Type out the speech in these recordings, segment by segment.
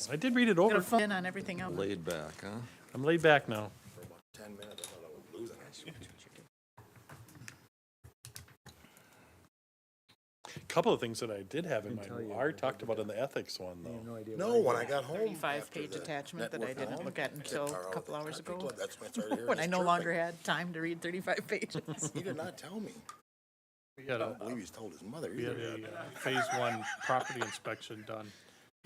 I did read it Gonna over. phone in on everything else. Laid back, huh? I'm laid back now. For about 10 minutes, I thought I was losing it. Couple of things that I did have in mind. Art talked about in the ethics one, though. No, when I got home. 35-page attachment that I didn't look at until a couple hours ago, That's when I started hearing when I this no chirping. longer had time to read 35 pages. He did not tell me. We had I a, don't believe he's told his mother we had either. a phase one property inspection done,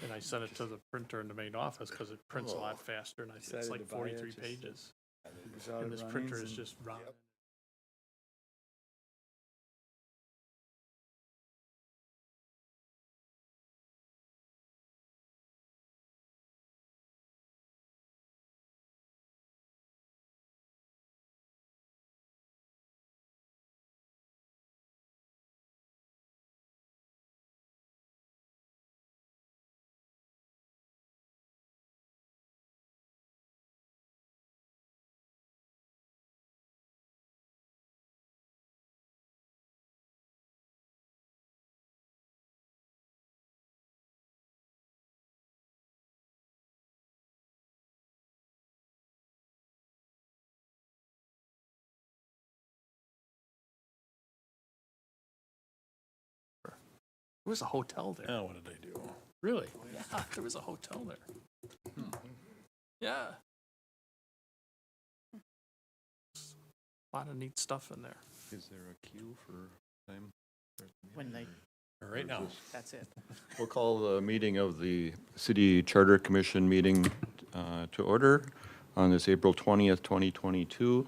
and I sent it to the printer in the main office because it prints a lot faster, and I said, it's like 43 pages. And this printer is just rotten. There was a hotel there. Oh, what did I do? Really? Yeah, there was a hotel there. Yeah. A lot of neat stuff in there. Is there a queue for time? When they, Right now. that's it. We'll call the meeting of the City Charter Commission meeting to order on this April 20th, 2022.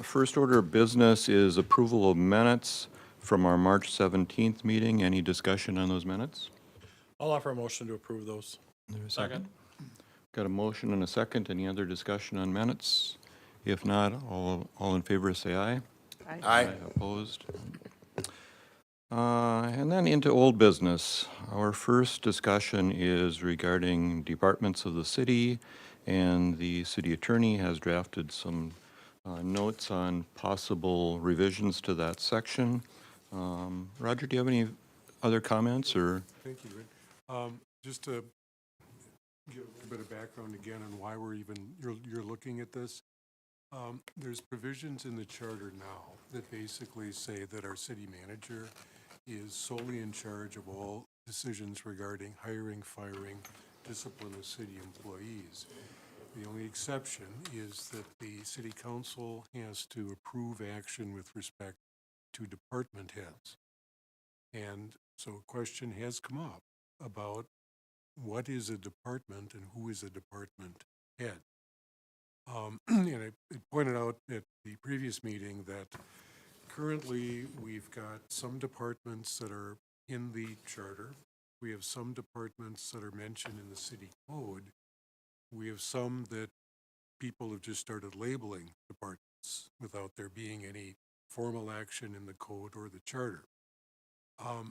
First order of business is approval of minutes from our March 17th meeting. Any discussion on those minutes? I'll offer a motion to approve those. Is there a second? Got a motion and a second. Any other discussion on minutes? If not, all in favor say aye. Aye. Opposed? And then into old business. Our first discussion is regarding departments of the city, and the city attorney has drafted some notes on possible revisions to that section. Roger, do you have any other comments, or? Thank you, Rick. Just to give a little bit of background again on why we're even, you're looking at this. There's provisions in the charter now that basically say that our city manager is solely in charge of all decisions regarding hiring, firing, discipline of city employees. The only exception is that the city council has to approve action with respect to department heads. And so a question has come up about what is a department and who is a department head. And I pointed out at the previous meeting that currently we've got some departments that are in the charter. We have some departments that are mentioned in the city code. We have some that people have just started labeling departments without there being any formal action in the code or the charter.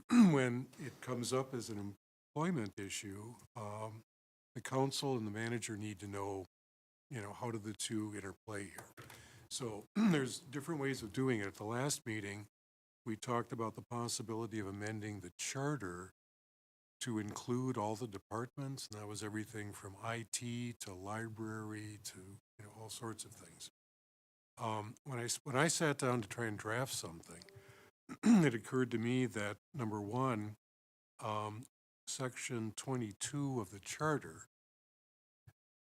When it comes up as an employment issue, the council and the manager need to know, how do the two interplay here? So there's different ways of doing it. At the last meeting, we talked about the possibility of amending the charter to include all the departments, and that was everything from IT to library to all sorts of things. When I sat down to try and draft something, it occurred to me that number one, section 22 of the charter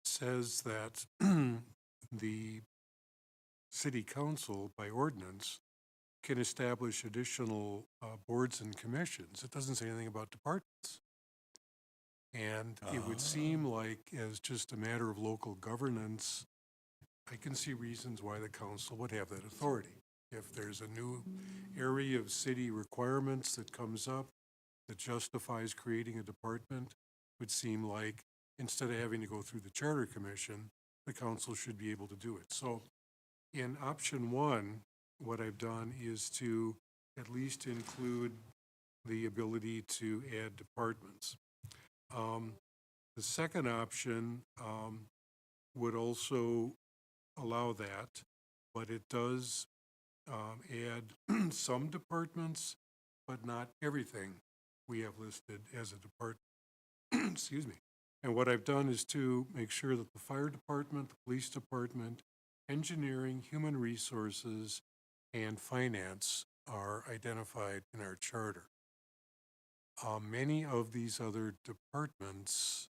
says that the city council by ordinance can establish additional boards and commissions. It doesn't say anything about departments. And it would seem like, as just a matter of local governance, I can see reasons why the council would have that authority. If there's a new area of city requirements that comes up that justifies creating a department, it would seem like instead of having to go through the charter commission, the council should be able to do it. So in option one, what I've done is to at least include the ability to add departments. The second option would also allow that, but it does add some departments, but not everything we have listed as a department. excuse me. And what I've done is to make sure that the fire department, the police department, engineering, human resources, and finance are identified in our charter. Many of these other departments,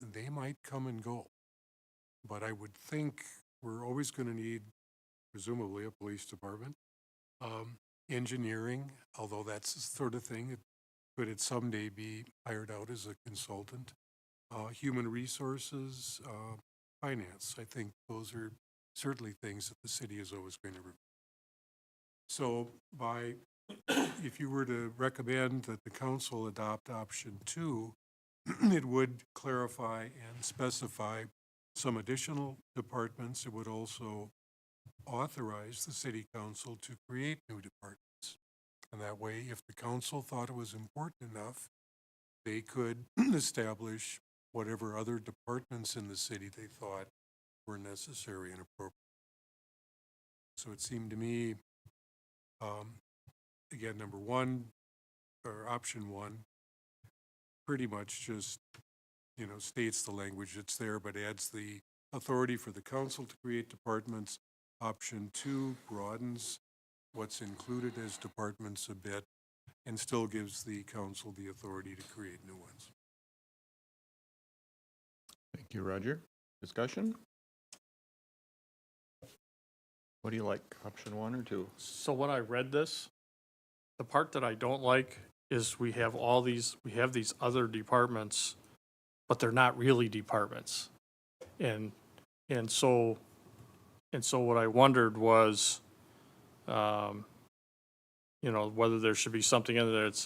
they might come and go, but I would think we're always going to need, presumably, a police department. Engineering, although that's the sort of thing, could it someday be hired out as a consultant? Human resources, finance, I think those are certainly things that the city is always going to review. So if you were to recommend that the council adopt option 2, it would clarify and specify some additional departments. It would also authorize the city council to create new departments. And that way, if the council thought it was important enough, they could establish whatever other departments in the city they thought were necessary and appropriate. So it seemed to me, again, number 1, or option 1, pretty much just, states the language that's there, but adds the authority for the council to create departments. Option 2 broadens what's included as departments a bit and still gives the council the authority to create new ones. Thank you, Roger. Discussion? What do you like, option 1 or 2? So when I read this, the part that I don't like is we have these other departments, but they're not really departments. And so what I wondered was, whether there should be something in there that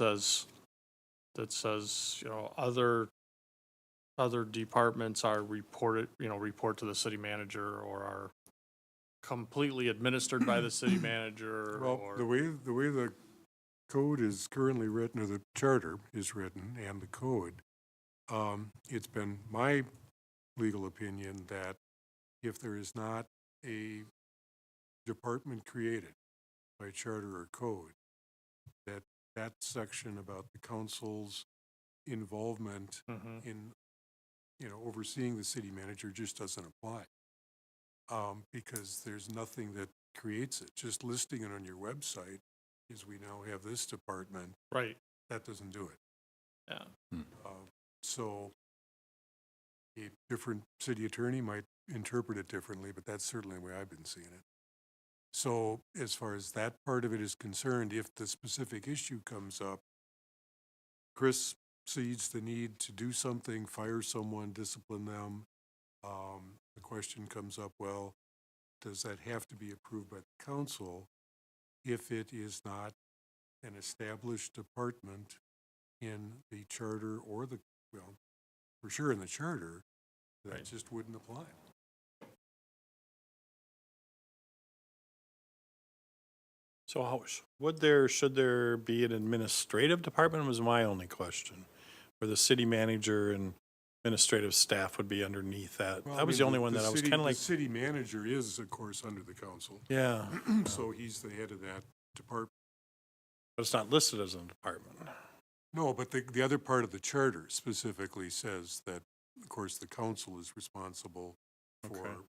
says, other departments are report to the city manager or are completely administered by the city manager. Well, or the way the code is currently written, or the charter is written, and the code, it's been my legal opinion that if there is not a department created by charter or code, that section about the council's involvement in overseeing the city manager just doesn't apply, because there's nothing that creates it. Just listing it on your website is we now have this department. right. That doesn't do it. Yeah. So a different city attorney might interpret it differently, but that's certainly the way I've been seeing it. So as far as that part of it is concerned, if the specific issue comes up, Chris sees the need to do something, fire someone, discipline them. The question comes up, well, does that have to be approved by the council if it is not an established department in the charter or for sure in the charter, that Right. just wouldn't apply. So should there be an administrative department was my only question, where the city manager and administrative staff would be underneath that. Well, That was the only one that I was kind of like, The city manager is, of course, under the council, yeah, so he's the head of that department. but it's not listed as a department. No, but the other part of the charter specifically says that, of course, the council is responsible for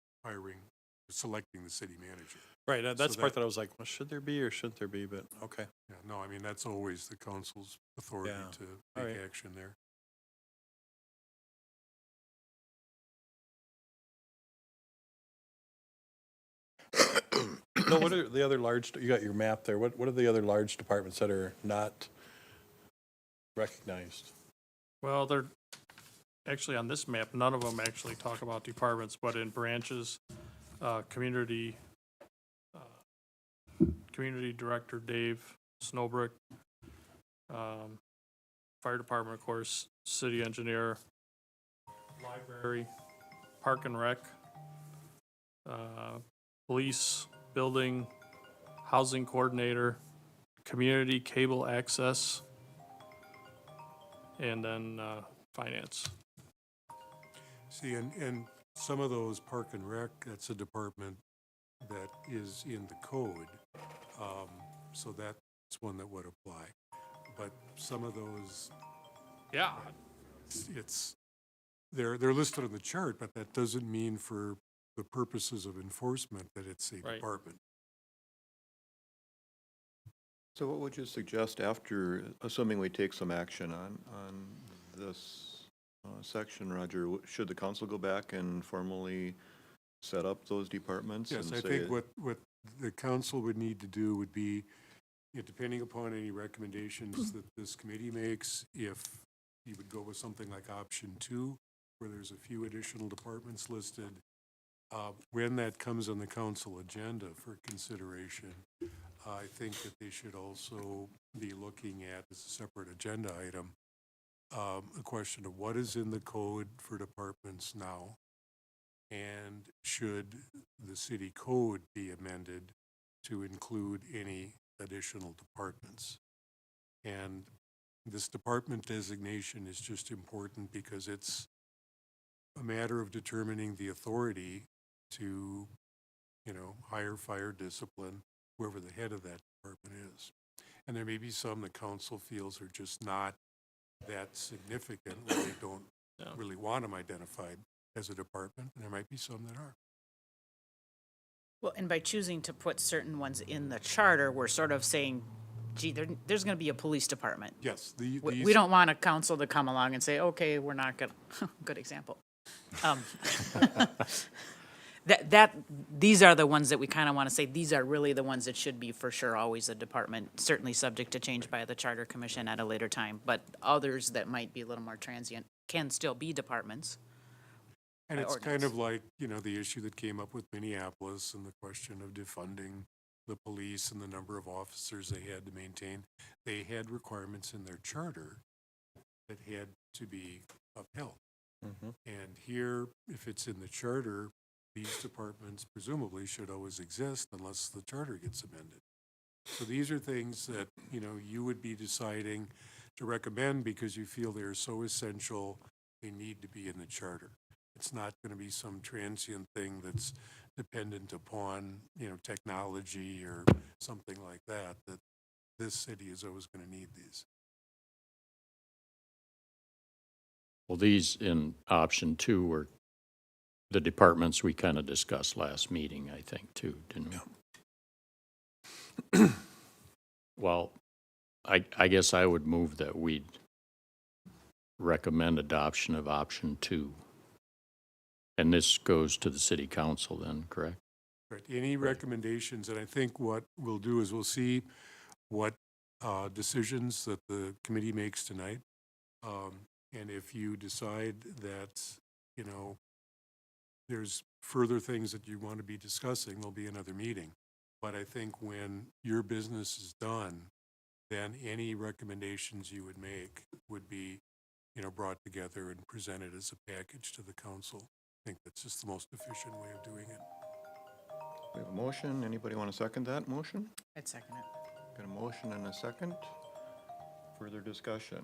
selecting the city manager. Right, that's So the part that I was like, well, should there be or shouldn't there be, but okay. Yeah, no, I mean, that's always the council's authority Yeah. to All take right. action there. No, what are the other you got your map there, what are the other large departments that are not recognized? Well, they're actually on this map, none of them actually talk about departments, but in branches, community director Dave Snowbrick, fire department, of course, city engineer, library, park and rec, police, building, housing coordinator, community cable access, and then finance. See, and some of those park and rec, that's a department that is in the code, so that's one that would apply. But some of those, Yeah, they're listed on the chart, but that doesn't mean for the purposes of enforcement that it's a Right. department. So what would you suggest after, assuming we take some action on this section, Roger? Should the council go back and formally set up those departments? Yes, and I say- think what the council would need to do would be, depending upon any recommendations that this committee makes, if you would go with something like option 2, where there's a few additional departments listed, when that comes on the council agenda for consideration, I think that they should also be looking at, as a separate agenda item, a question of what is in the code for departments now, and should the city code be amended to include any additional departments? And this department designation is just important because it's a matter of determining the authority to, hire, fire, discipline, whoever the head of that department is. And there may be some the council feels are just not that significant, where they don't Yeah. really want them identified as a department, and there might be some that are. Well, and by choosing to put certain ones in the charter, we're sort of saying, gee, there's going to be a police department. Yes, We don't want a council to come along and say, okay, we're not going to, good example. These are the ones that we kind of want to say, these are really the ones that should be for sure always a department, certainly subject to change by the charter commission at a later time, but others that might be a little more transient can still be departments. And by it's kind ordinance. of like, the issue that came up with Minneapolis and the question of defunding the police and the number of officers they had to maintain. They had requirements in their charter that had to be upheld. And here, if it's in the charter, these departments presumably should always exist unless the charter gets amended. So these are things that, you would be deciding to recommend because you feel they're so essential, they need to be in the charter. It's not going to be some transient thing that's dependent upon, technology or something like that this city is always going to need these. Well, these in option 2 were the departments we kind of discussed last meeting, I think, too, didn't we? Well, I guess I would move that we'd recommend adoption of option 2. And this goes to the city council then, correct? Right. Any recommendations, and I think what we'll do is we'll see what decisions that the committee makes tonight. And if you decide that, there's further things that you want to be discussing, there'll be another meeting. But I think when your business is done, then any recommendations you would make would be, brought together and presented as a package to the council. I think that's just the most efficient way of doing it. We have a motion. Anybody want to second that motion? I'd second it. Got a motion and a second. Further discussion.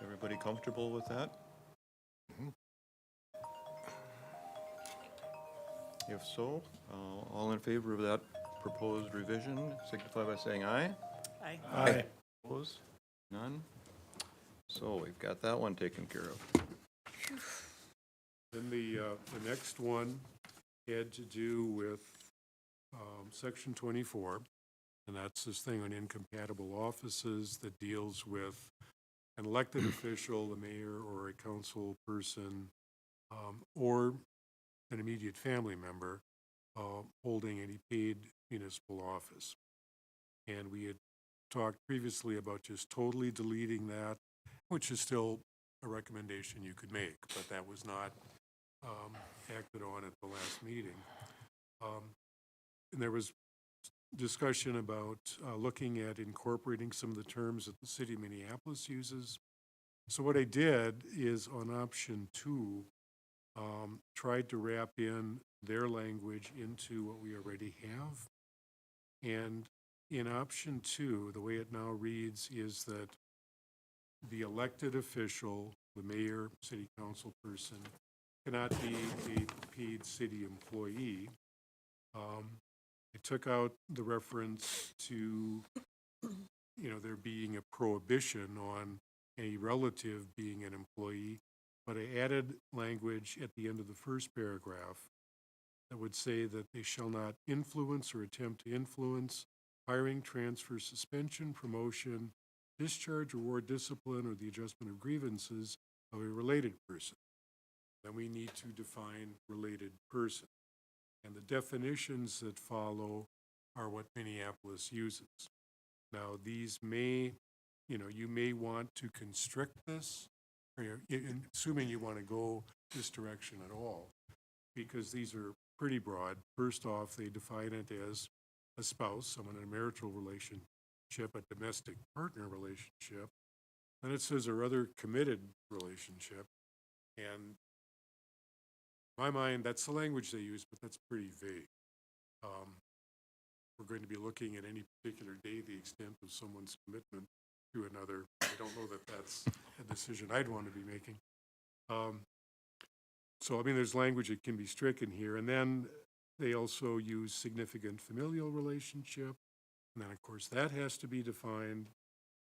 Everybody comfortable with that? If so, all in favor of that proposed revision, signify by saying aye. Aye. Aye. Opposed? None? So we've got that one taken care of. Then the next one had to do with section 24, and that's this thing on incompatible offices that deals with an elected official, the mayor or a council person, or an immediate family member holding any paid municipal office. And we had talked previously about just totally deleting that, which is still a recommendation you could make, but that was not acted on at the last meeting. And there was discussion about looking at incorporating some of the terms that the city of Minneapolis uses. So what I did is on option 2, tried to wrap in their language into what we already have. And in option 2, the way it now reads is that the elected official, the mayor, city council person, cannot be a paid city employee. I took out the reference to, there being a prohibition on any relative being an employee, but I added language at the end of the first paragraph that would say that they shall not influence or attempt to influence hiring, transfer, suspension, promotion, discharge, reward, discipline, or the adjustment of grievances of a related person. Then we need to define related person. And the definitions that follow are what Minneapolis uses. Now, these may, you may want to constrict this, or assuming you want to go this direction at all, because these are pretty broad. First off, they define it as a spouse, someone in a marital relationship, a domestic partner relationship. Then it says or other committed relationship. And in my mind, that's the language they use, but that's pretty vague. We're going to be looking at any particular day, the extent of someone's commitment to another. I don't know that that's a decision I'd want to be making. So, I mean, there's language that can be stricken here. And then they also use significant familial relationship. And then, of course, that has to be defined.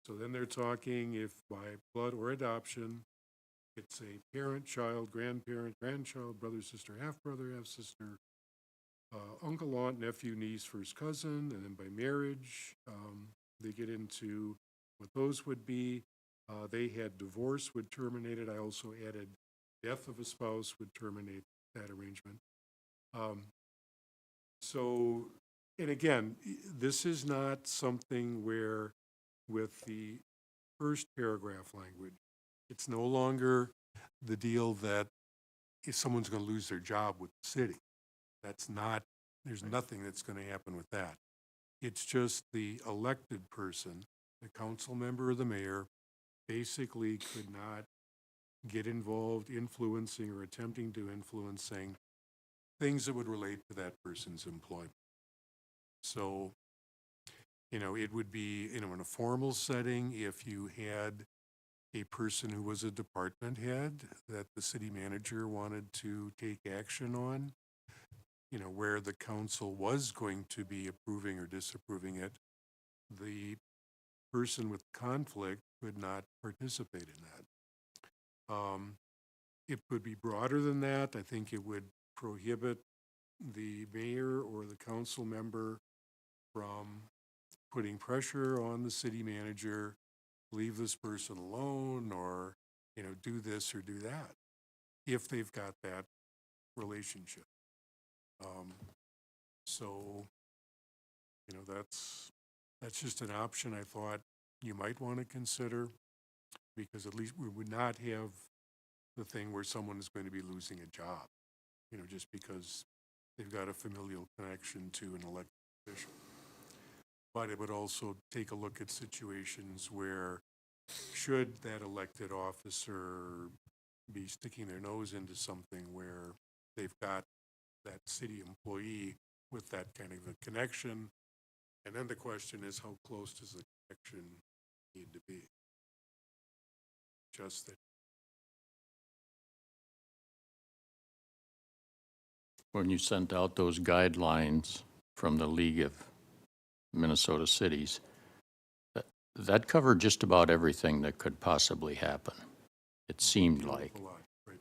So then they're talking if by blood or adoption, it's a parent, child, grandparent, grandchild, brother, sister, half-brother, half-sister, uncle, aunt, nephew, niece, first cousin, and then by marriage, they get into what those would be. They had divorce would terminate it. I also added death of a spouse would terminate that arrangement. So, and again, this is not something where with the first paragraph language, it's no longer the deal that if someone's going to lose their job with the city. That's not, there's nothing that's going to happen with that. It's just the elected person, the council member or the mayor, basically could not get involved influencing or attempting to influencing things that would relate to that person's employment. So, it would be, in a formal setting, if you had a person who was a department head that the city manager wanted to take action on, where the council was going to be approving or disapproving it, the person with conflict could not participate in that. It would be broader than that. I think it would prohibit the mayor or the council member from putting pressure on the city manager, leave this person alone, or, do this or do that, if they've got that relationship. So, that's just an option I thought you might want to consider, because at least we would not have the thing where someone is going to be losing a job, just because they've got a familial connection to an elected official. But it would also take a look at situations where, should that elected officer be sticking their nose into something where they've got that city employee with that kind of a connection, and then the question is, how close does the connection need to be? Just that. When you sent out those guidelines from the League of Minnesota Cities, that covered just about everything that could possibly happen, it seemed like. A lot, right?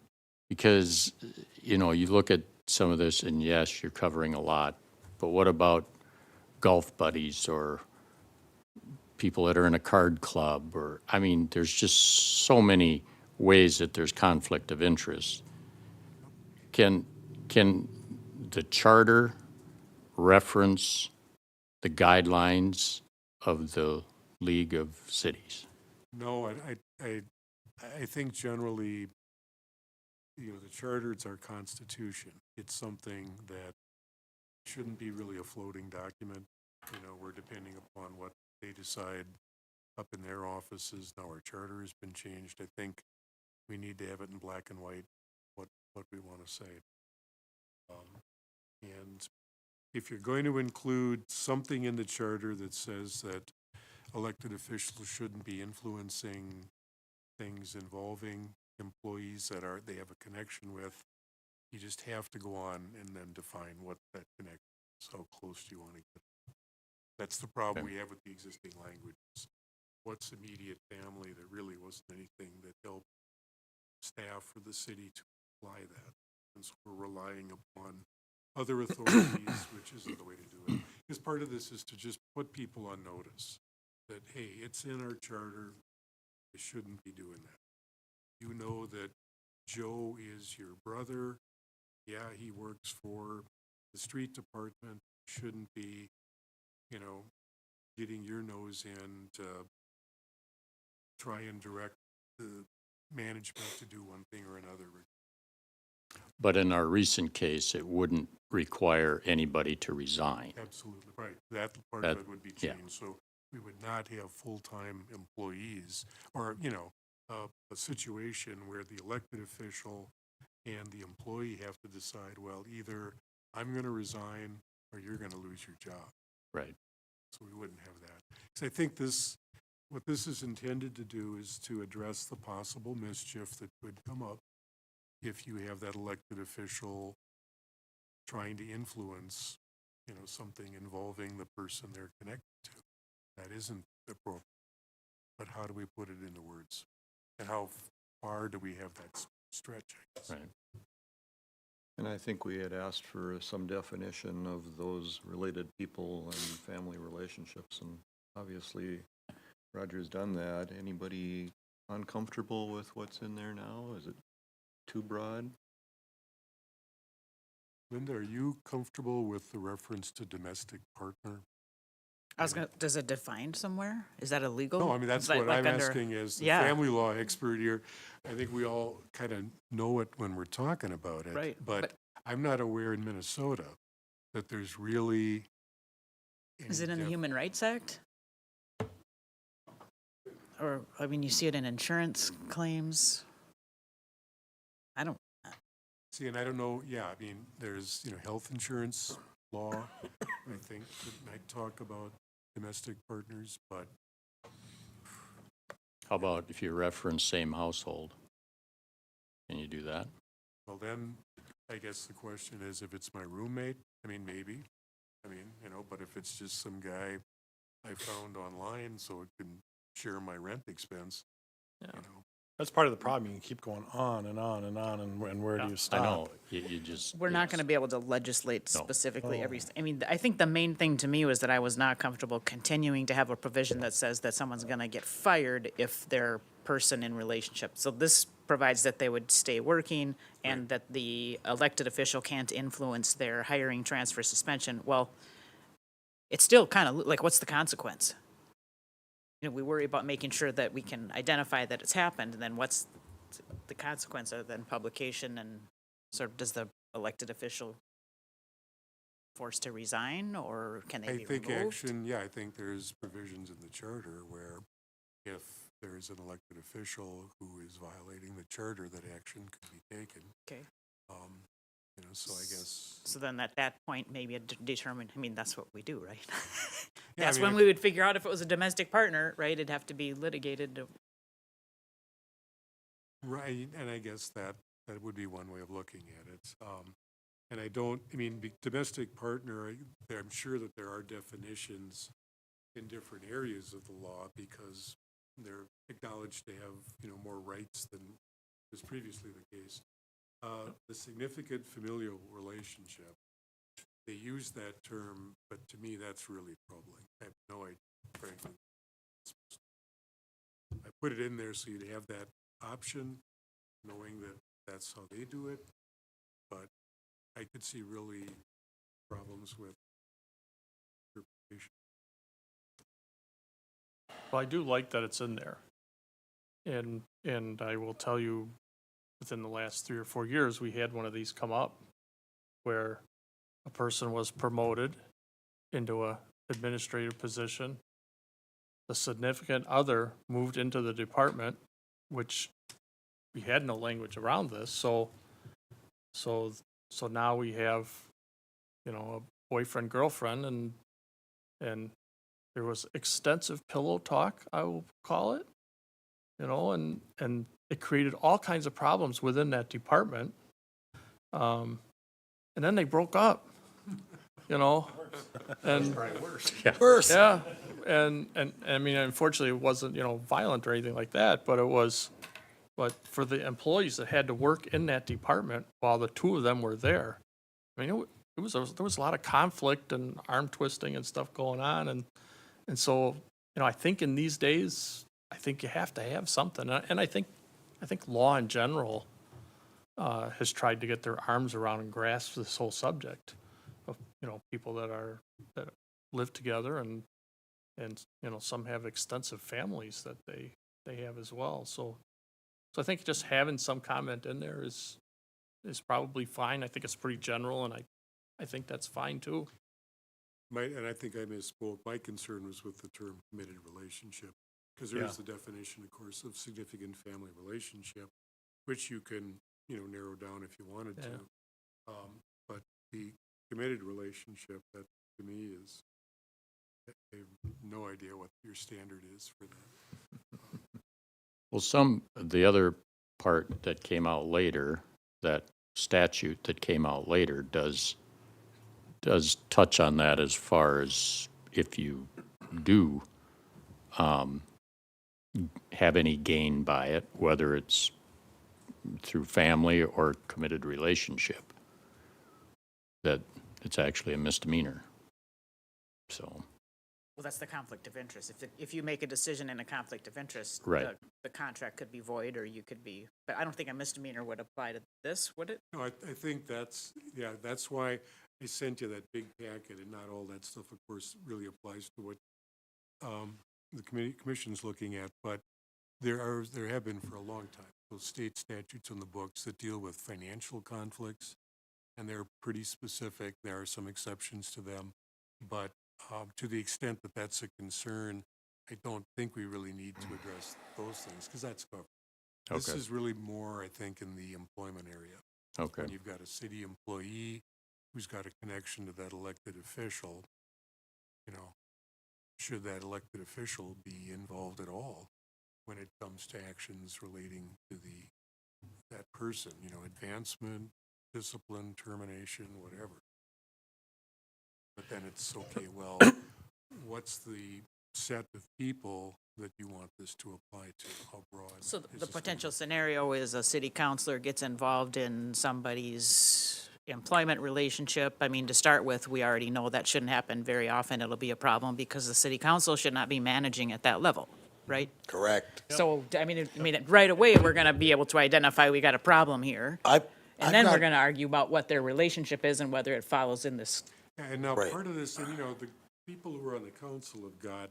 Because, you look at some of this, and yes, you're covering a lot, but what about golf buddies or people that are in a card club? Or, there's just so many ways that there's conflict of interest. Can the charter reference the guidelines of the League of Cities? No, I think generally, the charter, it's our constitution. It's something that shouldn't be really a floating document. We're depending upon what they decide up in their offices. Now our charter has been changed. I think we need to have it in black and white, what we want to say. And if you're going to include something in the charter that says that elected officials shouldn't be influencing things involving employees that they have a connection with, you just have to go on and then define what that connection is, how close do you want to get. That's the problem we have with the existing languages. what's immediate family, there really wasn't anything that helped staff or the city to apply that. And so we're relying upon other authorities, which isn't the way to do it. Because part of this is to just put people on notice that, hey, it's in our charter, you shouldn't be doing that. You know that Joe is your brother. Yeah, he works for the street department, shouldn't be, you know, getting your nose in to try and direct the management to do one thing or another. But in our recent case, it wouldn't require anybody to resign. Absolutely, right. That part That- of it would be yeah. changed, so we would not have full-time employees, or, you know, a situation where the elected official and the employee have to decide, well, either I'm gonna resign or you're gonna lose your job. Right. So we wouldn't have that. So I think this, what this is intended to do is to address the possible mischief that could come up if you have that elected official trying to influence, you know, something involving the person they're connected to. That isn't appropriate. But how do we put it into words? And how far do we have that stretch, I guess? Right. And I think we had asked for some definition of those related people and family relationships, and obviously Roger's done that. Anybody uncomfortable with what's in there now? Is it too broad? Linda, are you comfortable with the reference to domestic partner? I was gonna, does it define somewhere? Is that illegal? No, I mean, that's Like- what like I'm under- asking as the Yeah. family law expert here. I think we all kind of know it when we're talking about it. Right, But but- I'm not aware in Minnesota that there's really. Is it any in the def- Human Rights Act? Or, I mean, you see it in insurance claims? I don't, See, and I don't know, yeah, I mean, there's, you know, health insurance law, I think, that might talk about domestic partners, but How about if you reference same household? Can you do that? well, then, I guess the question is if it's my roommate, I mean, maybe. I mean, you know, but if it's just some guy I found online so it can share my rent expense, you know. That's part of the problem. You can keep going on and on and on, and where do you I stop? know, you just. we're not it's- gonna be able to legislate No. specifically I mean, I think the main thing to me was that I was not comfortable continuing to have a provision that says that someone's gonna get fired if they're person in relationship. So this provides that they would stay working and that the elected official can't influence their hiring, transfer, suspension. Well, it's still kind of like, what's the consequence? You know, we worry about making sure that we can identify that it's happened, and then what's the consequence of then publication, and sort of does the elected official forced to resign, or can they I be think removed? action, yeah, I think there's provisions in the charter where if there's an elected official who is violating the charter, that action could be taken. Okay, You know, so I guess, so then at that point, maybe determine, I mean, that's what we do, right? Yeah, I That's mean, when if- we would figure out if it was a domestic partner, right? It'd have to be litigated. right, and I guess that would be one way of looking at it. And I don't, I mean, domestic partner, I'm sure that there are definitions in different areas of the law because they're acknowledged to have, you know, more rights than was previously the case. The significant familial relationship, they use that term, but to me, that's really troubling. I have no idea, frankly. I put it in there so you'd have that option, knowing that that's how they do it, but I could see really problems with interpretation. Well, I do like that it's in there. And I will tell you, within the last 3 or 4 years, we had one of these come up where a person was promoted into a administrative position. The significant other moved into the department, which we had no language around this, so now we have, you know, a boyfriend, girlfriend, and there was extensive pillow talk, I will call it, you know, and it created all kinds of problems within that department. And then they broke up. you know? And, Worse. yeah, and, I mean, unfortunately, it wasn't, you know, violent or anything like that, but it was, but for the employees that had to work in that department while the two of them were there, I mean, it was, there was a lot of conflict and arm twisting and stuff going on, and so, you know, I think in these days, I think you have to have something, and I think law in general, has tried to get their arms around and grasp this whole subject of, you know, people that live together and, you know, some have extensive families that they have as well, so I think just having some comment in there is probably fine. I think it's pretty general, and I think that's fine too. And I think I misspoke. My concern was with the term committed relationship, because there is the definition, of course, of significant family relationship, which you can, you know, narrow down if you wanted to. But the committed relationship, that to me is, I have no idea what your standard is for that. Well, the other part that came out later, that statute that came out later does touch on that as far as if you do have any gain by it, whether it's through family or committed relationship, that it's actually a misdemeanor. So, Well, that's the conflict of interest. If you make a decision in a conflict of interest, Right. the contract could be void, or you could be, but I don't think a misdemeanor would apply to this, would it? No, I think that's why I sent you that big packet, and not all that stuff, of course, really applies to what the commission's looking at, but there have been for a long time those state statutes on the books that deal with financial conflicts, and they're pretty specific. There are some exceptions to them, but to the extent that that's a concern, I don't think we really need to address those things, because that's covered. This Okay. is really more, I think, in the employment area. okay. When you've got a city employee who's got a connection to that elected official, you know, should that elected official be involved at all when it comes to actions relating to that person, you know, advancement, discipline, termination, whatever. But then it's, okay, well, what's the set of people that you want this to apply to? How broad? So is the this potential gonna scenario is a city councilor gets involved in somebody's employment relationship. I mean, to start with, we already know that shouldn't happen very often. It'll be a problem because the city council should not be managing at that level, right? Correct. So, I mean, right away, we're gonna be able to identify we got a problem here. And then we're gonna argue about what their relationship is and whether it follows in this. Yeah, and now Right. part of this, and you know, the people who are on the council have got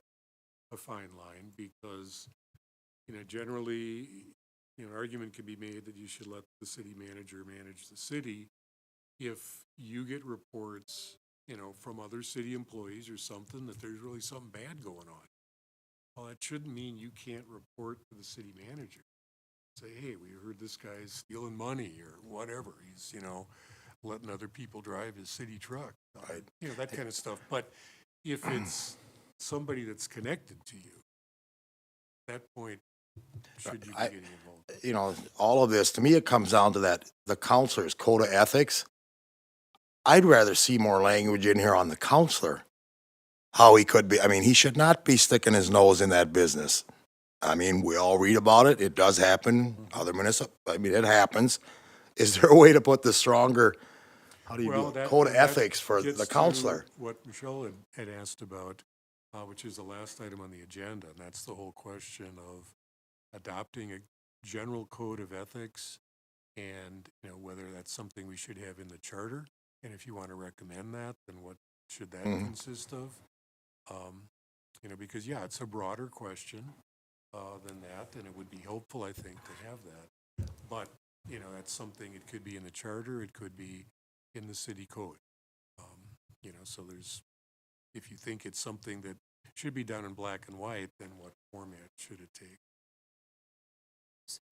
a fine line, because, you know, generally, you know, an argument can be made that you should let the city manager manage the city if you get reports, you know, from other city employees or something, that there's really something bad going on. Well, that shouldn't mean you can't report to the city manager. Say, hey, we heard this guy's stealing money or whatever. He's, you know, letting other people drive his city truck. You know, that kind of stuff. But if it's somebody that's connected to you, at that point, should you be getting involved? You know, all of this, to me, it comes down to that, the counselor's code of ethics. I'd rather see more language in here on the counselor, how he could be, I mean, he should not be sticking his nose in that business. I mean, we all read about it. It does happen. Other I mean, it happens. Is there a way to put the stronger, how do you do it? Code of that ethics for gets the to counselor? what Michelle had asked about, which is the last item on the agenda, and that's the whole question of adopting a general code of ethics, and, you know, whether that's something we should have in the charter, and if you want to recommend that, then what should that consist of? You know, because, yeah, it's a broader question than that, and it would be helpful, I think, to have that. But, you know, that's something, it could be in the charter, it could be in the city code. You know, so if you think it's something that should be done in black and white, then what format should it take?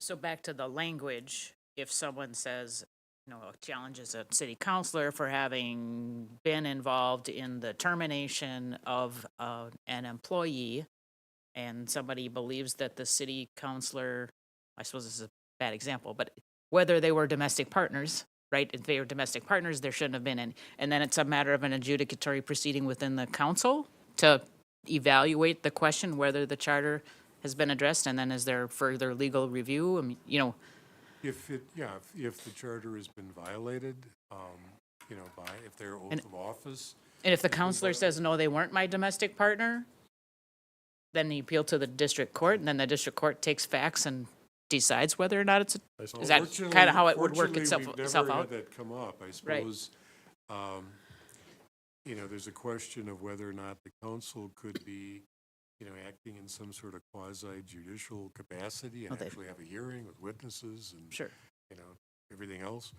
So back to the language, if someone says, you know, challenges a city councilor for having been involved in the termination of an employee, and somebody believes that the city councilor, I suppose this is a bad example, but whether they were domestic partners, right? If they were domestic partners, there shouldn't have been any. And then it's a matter of an adjudicatory proceeding within the council to evaluate the question whether the charter has been addressed, and then is there further legal review? I mean, you know, If it, yeah, if the charter has been violated, you know, by, if their oath of office, and if the counselor says, no, they weren't my domestic partner, then you appeal to the district court, and then the district court takes facts and decides whether or not it's, is that kind of how it would work itself Fortunately, we've itself never out? had that come up. I Right. suppose, you know, there's a question of whether or not the council could be, you know, acting in some sort of quasi judicial capacity and Okay. actually have a hearing with witnesses and, Sure. you know, everything else.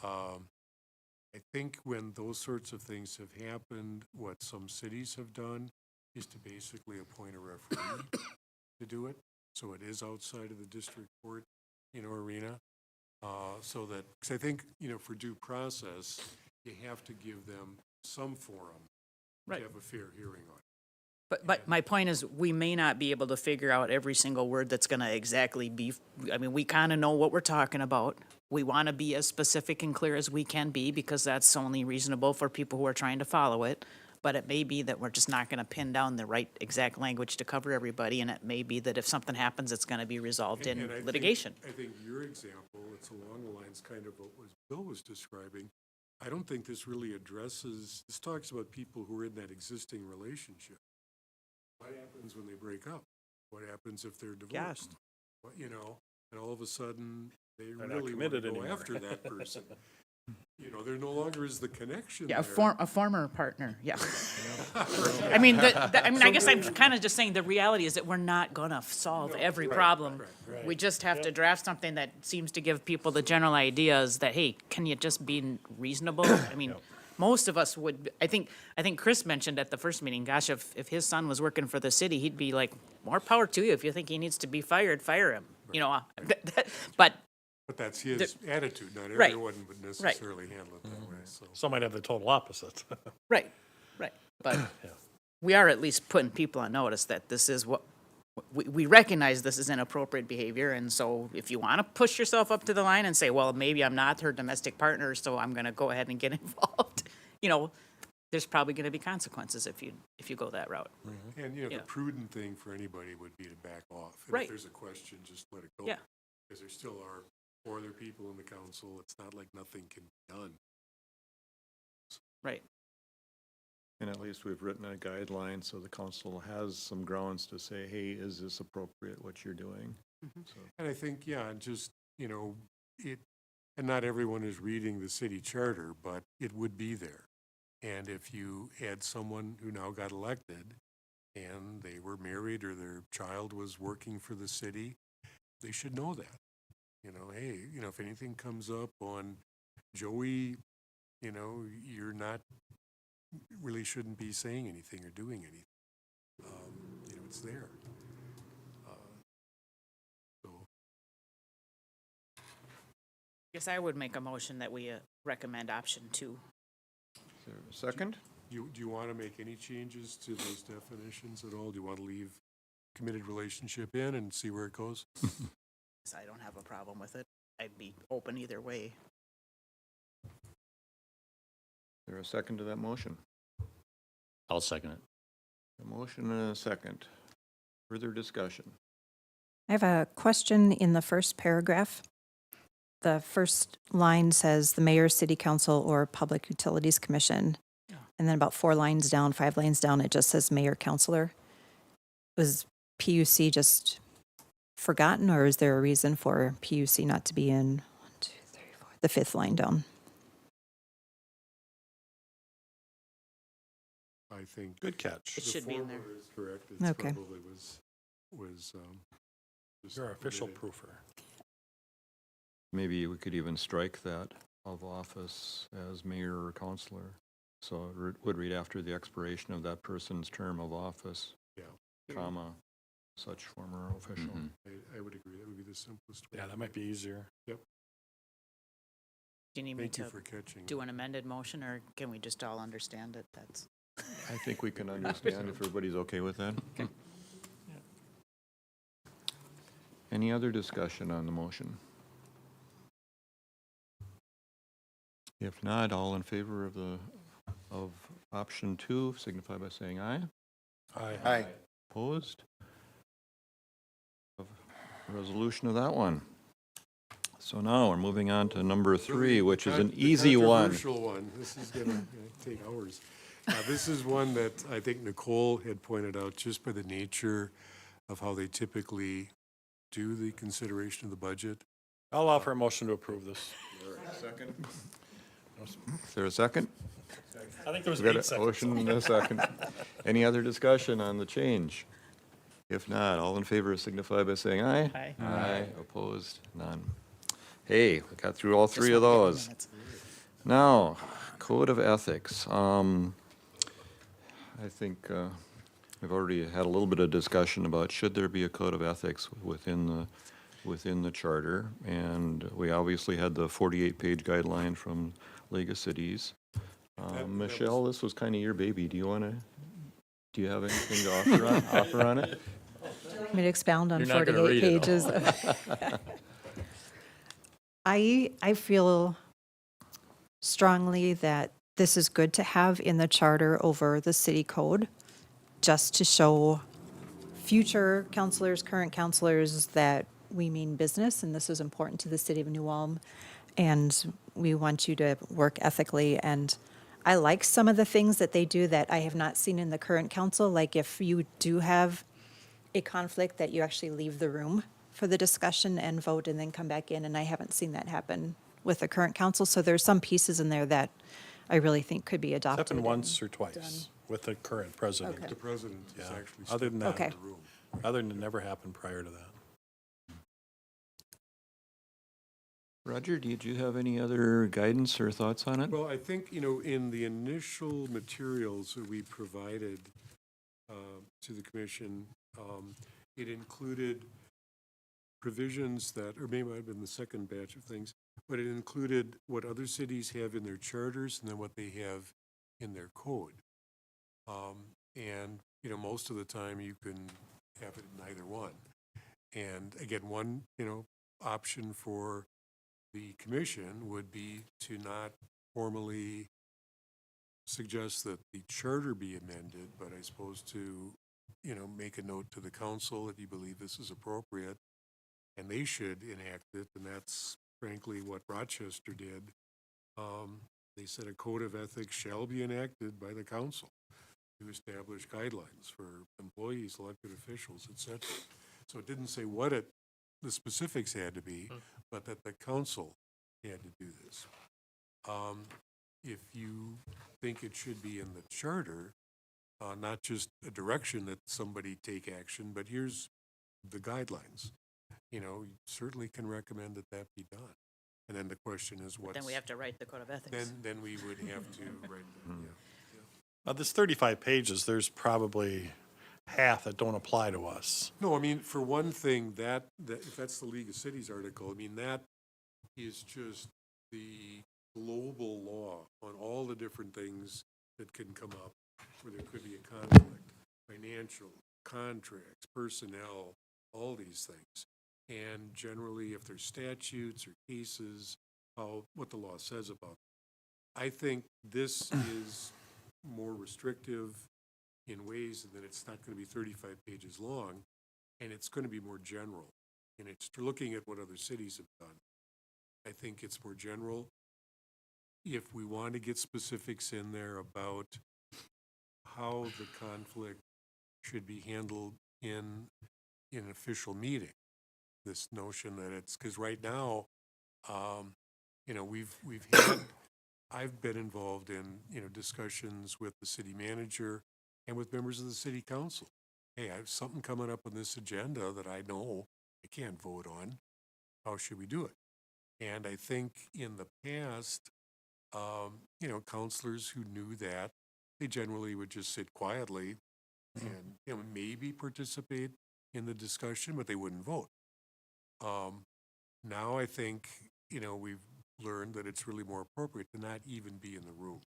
I think when those sorts of things have happened, what some cities have done is to basically appoint a referee to do it. So it is outside of the district court, you know, arena. So that, because I think, you know, for due process, you have to give them some forum Right. to have a fair hearing on. But my point is, we may not be able to figure out every single word that's gonna exactly be, I mean, we kinda know what we're talking about. We wanna be as specific and clear as we can be, because that's only reasonable for people who are trying to follow it. But it may be that we're just not gonna pin down the right exact language to cover everybody, and it may be that if something happens, it's gonna be resolved in And I think- litigation. I think your example, it's along the lines kind of what Bill was describing. I don't think this really addresses, this talks about people who are in that existing relationship. What happens when they break up? What happens if they're divorced? What, you know, and all of a sudden, they not really want to committed go anymore. after that person. You know, there no longer is the connection Yeah, there. a former partner, yeah. I mean, I guess I'm kind of just saying, the reality is that we're not gonna solve every problem. We just have to draft something that seems to give people the general ideas that, hey, can you just be reasonable? I mean, most of us would, I think Chris mentioned at the first meeting, gosh, if his son was working for the city, he'd be like, more power to you. If you think he needs to be fired, fire him, you know, but, But that's his attitude. Not Right. everyone would necessarily handle it that way, so. Some might have the total opposite. right, but we are at least putting people on notice that this is what, we recognize this is inappropriate behavior, and so if you want to push yourself up to the line and say, well, maybe I'm not her domestic partner, so I'm going to go ahead and get involved, you know, there's probably going to be consequences if you go that route. And, you know, Yeah. the prudent thing for anybody would be to back off. And Right. if there's a question, just let it go. Yeah. Because there still are 4 other people in the council. It's not like nothing can be done. Right. And at least we've written a guideline so the council has some grounds to say, hey, is this appropriate, what you're doing? So, And I think, yeah, and just, you know, and not everyone is reading the city charter, but it would be there. And if you had someone who now got elected and they were married or their child was working for the city, they should know that. You know, hey, you know, if anything comes up on Joey, you know, you're not, really shouldn't be saying anything or doing anything. You know, it's there. So, Guess I would make a motion that we recommend option 2. is there a second? do you want to make any changes to those definitions at all? Do you want to leave committed relationship in and see where it goes? So I don't have a problem with it. I'd be open either way. Is there a second to that motion? I'll second it. A motion and a second. Further discussion. I have a question in the first paragraph. The first line says the mayor, city council, or public utilities commission. And then about 4 lines down, 5 lines down, it just says mayor, councilor. Was PUC just forgotten, or is there a reason for PUC not to be in 1, 2, 3, 4, the 5th line down? I think. Good catch. It should be in there. The former is correct. It Okay. probably was, just You're our official omitted. proofer. Maybe we could even strike that of office as mayor or councilor. So it would read after the expiration of that person's term of office, Yeah, comma, such former official. Mhm. I would agree. That would be the simplest way. Yeah, that might be easier. Do you need me Thank you to for catching. do an amended motion, or can we just all understand it? That's, I think we can understand if everybody's okay with that. Any other discussion on the motion? If not, all in favor of option 2, signify by saying aye. Aye. Opposed? Resolution of that one. So now we're moving on to number 3, which is an easy one. Controversial one. This is gonna take hours. This is one that I think Nicole had pointed out, just by the nature of how they typically do the consideration of the budget. I'll offer a motion to approve this. Is there a second? I think there was We got 8 a seconds. motion and a second. Any other discussion on the change? If not, all in favor signify by saying aye. Aye. Aye. Opposed? None. Hey, we got through all 3 of Just wanna get those. minutes. Now, code of ethics. I think we've already had a little bit of discussion about should there be a code of ethics within the charter, and we obviously had the 48-page guideline from League of Cities. Michelle, this was kind of your baby. Do you have anything to offer on it? Want me to expound on You're not gonna 48 read it pages? I feel strongly that this is good to have in the charter over the city code, just to show future counselors, current counselors, that we mean business and this is important to the city of New Ulm. And we want you to work ethically. And I like some of the things that they do that I have not seen in the current council. Like if you do have a conflict, that you actually leave the room for the discussion and vote and then come back in. And I haven't seen that happen with the current council. So there's some pieces in there that I really think could be It's adopted. happened and once or done. twice with the current president. Okay. The president is Yeah. actually Other than stepping that, out of the room. other than it never happened prior to that. Roger, did you have any other guidance or thoughts on it? Well, I think, in the initial materials that we provided to the commission, it included provisions that, or maybe it might have been the second batch of things, but it included what other cities have in their charters and then what they have in their code. And, most of the time you can have it in either one. And again, one, option for the commission would be to not formally suggest that the charter be amended, but I suppose to, make a note to the council if you believe this is appropriate, and they should enact it, and that's frankly what Rochester did. They said a code of ethics shall be enacted by the council to establish guidelines for employees, elected officials, et cetera. So it didn't say what the specifics had to be, but that the council had to do this. If you think it should be in the charter, not just a direction that somebody take action, but here's the guidelines. You certainly can recommend that be done. And then the question is what's. Then we have to write the code of ethics. Then we would have to write, yeah. This 35 pages, there's probably half that don't apply to us. No, I mean, for one thing, that if that's the League of Cities article, I mean, that is just the global law on all the different things that can come up where there could be a conflict, financial, contracts, personnel, all these things. And generally, if there's statutes or cases, what the law says about it. I think this is more restrictive in ways that it's not going to be 35 pages long, and it's going to be more general. And it's looking at what other cities have done. I think it's more general. If we want to get specifics in there about how the conflict should be handled in an official meeting, this notion that it's, because right now, we've had, I've been involved in, discussions with the city manager and with members of the city council. Hey, I have something coming up on this agenda that I know I can't vote on. How should we do it? And I think in the past, counselors who knew that, they generally would just sit quietly and, maybe participate in the discussion, but they wouldn't vote. Now I think, we've learned that it's really more appropriate to not even be in the room.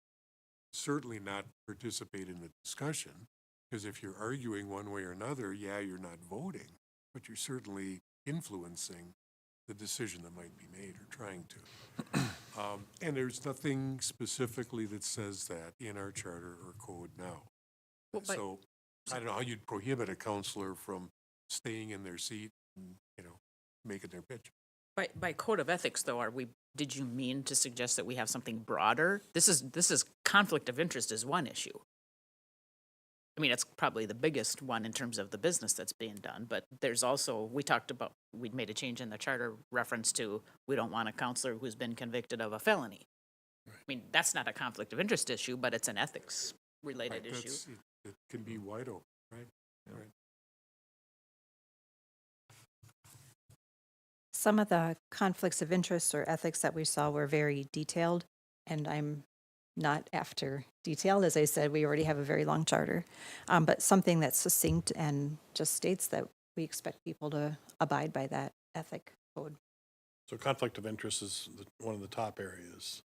Certainly not participate in the discussion, because if you're arguing one way or another, yeah, you're not voting, but you're certainly influencing the decision that might be made or trying to. And there's nothing specifically that says that in our charter or code now. Well, but- So I don't know how you'd prohibit a counselor from staying in their seat and, making their pitch. By code of ethics, though, did you mean to suggest that we have something broader? This is conflict of interest is one issue. I mean, it's probably the biggest one in terms of the business that's being done, but there's also, we'd made a change in the charter reference to, we don't want a counselor who's been convicted of a felony. I mean, that's not a conflict of interest issue, but it's an ethics related Right, issue. it can be wide open, right? Right. Some of the conflicts of interest or ethics that we saw were very detailed, and I'm not after detail. As I said, we already have a very long charter, but something that's succinct and just states that we expect people to abide by that ethic code. So conflict of interest is one of the top areas.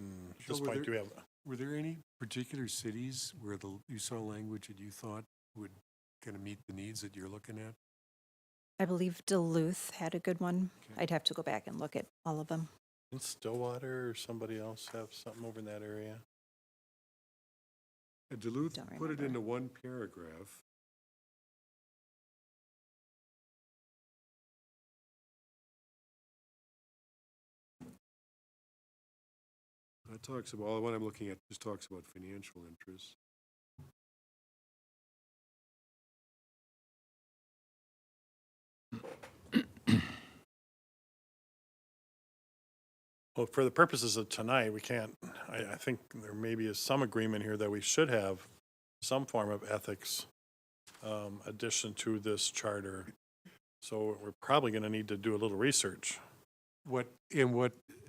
And at this So were point, do we have, Were there any particular cities where you saw language that you thought would kind of meet the needs that you're looking at? I believe Duluth had a good one. Okay. I'd have to go back and look at all of them. didn't Stillwater or somebody else have something over in that area? Duluth Don't put it remember. into one paragraph. That talks about, the one I'm looking at just talks about financial interests. Well, for the purposes of tonight, we can't, I think there maybe is some agreement here that we should have some form of ethics addition to this charter. So we're probably going to need to do a little research.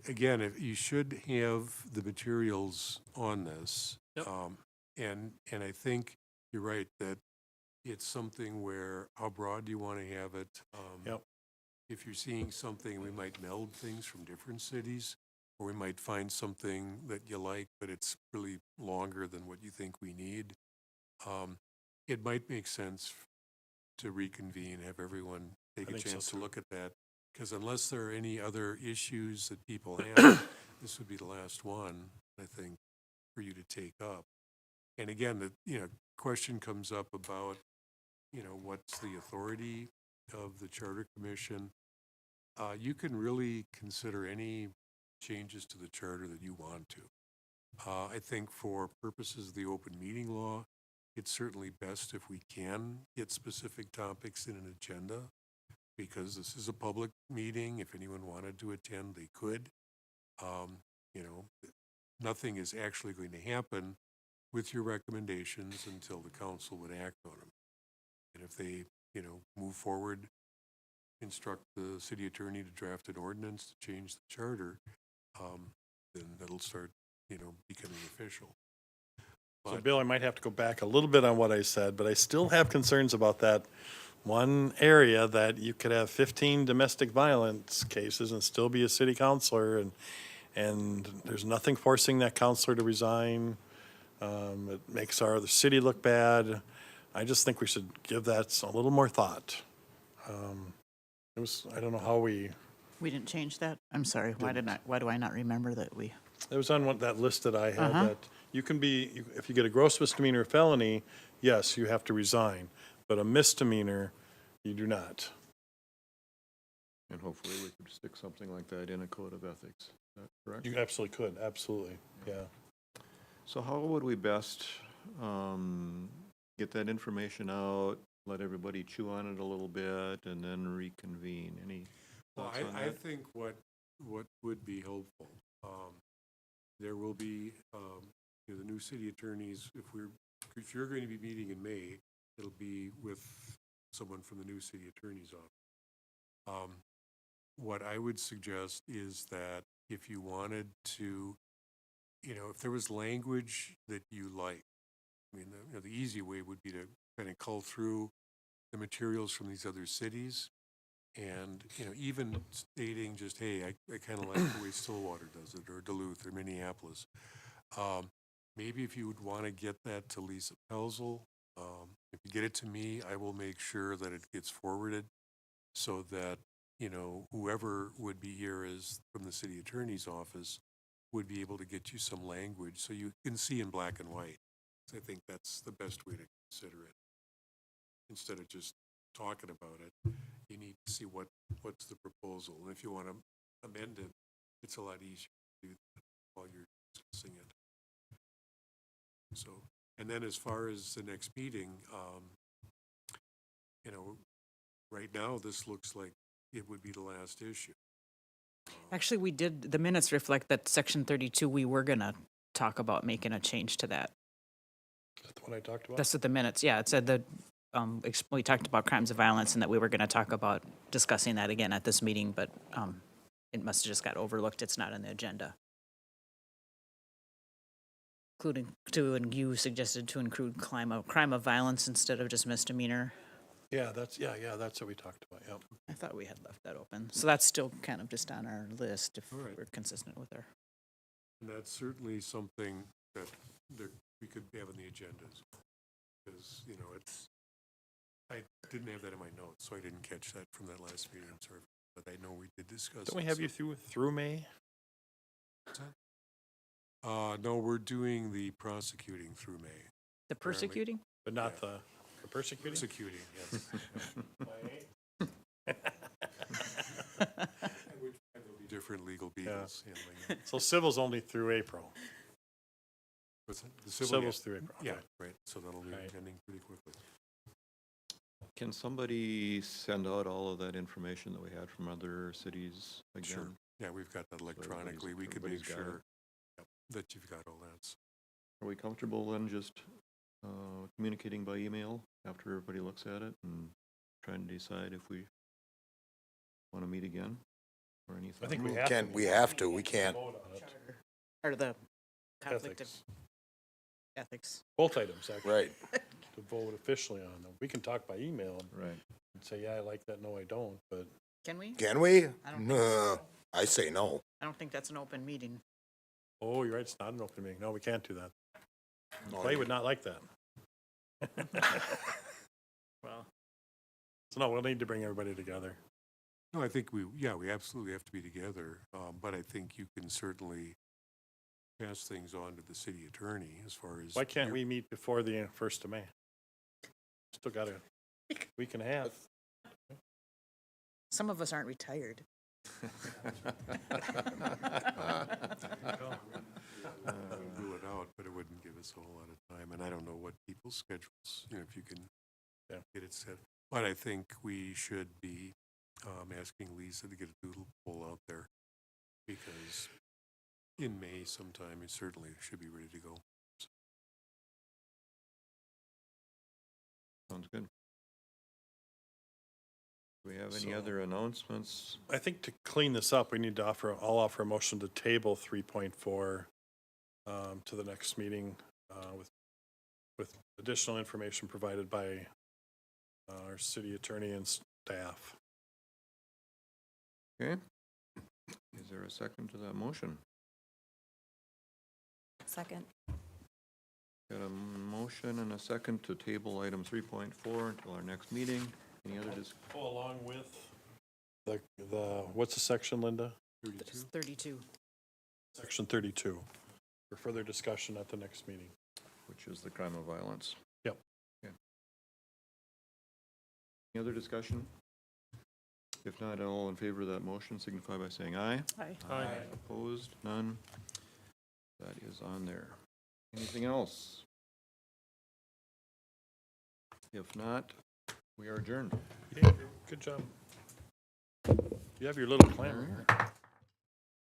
Again, if you should have the materials on this. Yep. And I think you're right that it's something where, how broad do you want to have it? Yep. If you're seeing something, we might meld things from different cities, or we might find something that you like, but it's really longer than what you think we need. It might make sense to reconvene, have everyone take I a think so chance to too. look at that. Because unless there are any other issues that people have, this would be the last one, I think, for you to take up. And again, the question comes up about, what's the authority of the Charter Commission? You can really consider any changes to the charter that you want to. I think for purposes of the open meeting law, it's certainly best if we can get specific topics in an agenda, because this is a public meeting. If anyone wanted to attend, they could. Nothing is actually going to happen with your recommendations until the council would act on them. And if they, move forward, instruct the city attorney to draft an ordinance to change the charter, then that'll start, becoming official. So But- Bill, I might have to go back a little bit on what I said, but I still have concerns about that one area that you could have 15 domestic violence cases and still be a city councilor, and there's nothing forcing that counselor to resign. It makes the city look bad. I just think we should give that a little more thought. I don't know how we, We didn't change that? I'm sorry, why do I not remember that we? it was on that list that I had, Uh-huh. that you can be, if you get a gross misdemeanor or felony, yes, you have to resign, but a misdemeanor, you do not. And hopefully we could stick something like that in a code of ethics. Is that correct? You absolutely could, absolutely, yeah. So how would we best get that information out, let everybody chew on it a little bit, and then reconvene? Any Well, thoughts on I that? think what would be helpful, there will be, the new city attorneys, if you're going to be meeting in May, it'll be with someone from the new city attorney's office. What I would suggest is that if you wanted to, if there was language that you like, I mean, the easy way would be to kind of cull through the materials from these other cities. And, even stating just, hey, I kind of like the way Stillwater does it, or Duluth, or Minneapolis. Maybe if you would want to get that to Lisa Pelzel, if you get it to me, I will make sure that it gets forwarded so that you know, whoever would be here is from the city attorney's office would be able to get you some language so you can see in black and white. I think that's the best way to consider it. Instead of just talking about it, you need to see what's the proposal. And if you want to amend it, it's a lot easier to do that while you're discussing it. So, and then as far as the next meeting, you know, right now, this looks like it would be the last issue. Actually, we did, the minutes reflect that section 32, we were gonna talk about making a change to that. Is that the one I talked about? That's what the minutes, yeah, it said that, we talked about crimes of violence and that we were gonna talk about discussing that again at this meeting, but, it must have just got overlooked. It's not on the agenda. And you suggested to include crime of violence instead of just misdemeanor. Yeah, that's what we talked about, yep. I thought we had left that open. So that's still kind of just on our list if All right. we're consistent with our. And that's certainly something that we could have on the agendas. Because, you know, I didn't have that in my notes, so I didn't catch that from that last meeting, I'm sorry. But I know we did discuss. Don't we it, have so- you through May? No, we're doing the prosecuting through May. The persecuting? But not the persecuting? Persecuting, yes. There'll be different legal beagles handling it. So civil's only through April. What's that? The civil, Civil's through April. yeah, okay. right, so that'll be Right. ending pretty quickly. Can somebody send out all of that information that we had from other cities again? Sure. Yeah, we've got that electronically, we could make everybody's got it. sure that you've got all that. Are we comfortable then just communicating by email after everybody looks at it and trying to decide if we want to meet again or anything? I think we have Can't, to. we have to, we can't. Vote on it. Or the conflict of Ethics. ethics. Both items, actually. Right. To vote officially on them. We can talk by email Right. and say, yeah, I like that, no, I don't, but Can we? Can we? I don't think No, I say no. I don't think that's an open meeting. oh, you're right, it's not an open meeting. No, we can't do that. No, Clay would not like that. Well, So no, we'll need to bring everybody together. No, I think we absolutely have to be together, but I think you can certainly pass things on to the city attorney as far as. Why can't your- we meet before the 1st of May? Still got a week and a half. some of us aren't retired. Rule it out, but it wouldn't give us a whole lot of time, and I don't know what people's schedules, you know, if you can Yeah. get it set. But I think we should be asking Lisa to get a doodle poll out there, because in May sometime, it certainly should be ready to go. Sounds good. Do we have any So- other announcements? I think to clean this up, we need to I'll offer a motion to table 3.4 to the next meeting with additional information provided by our city attorney and staff. Okay. Is there a second to that motion? Second. Got a motion and a second to table item 3.4 until our next meeting. Any other Go along with the what's the section, Linda? It's 32. Section 32 for further discussion at the next meeting. which is the crime of violence? Yep. Okay. Any other discussion? If not, all in favor of that motion signify by saying aye. Hi. Aye. Opposed? None. That is on there. Anything else? If not, we are adjourned. Good job. You have your little clamor.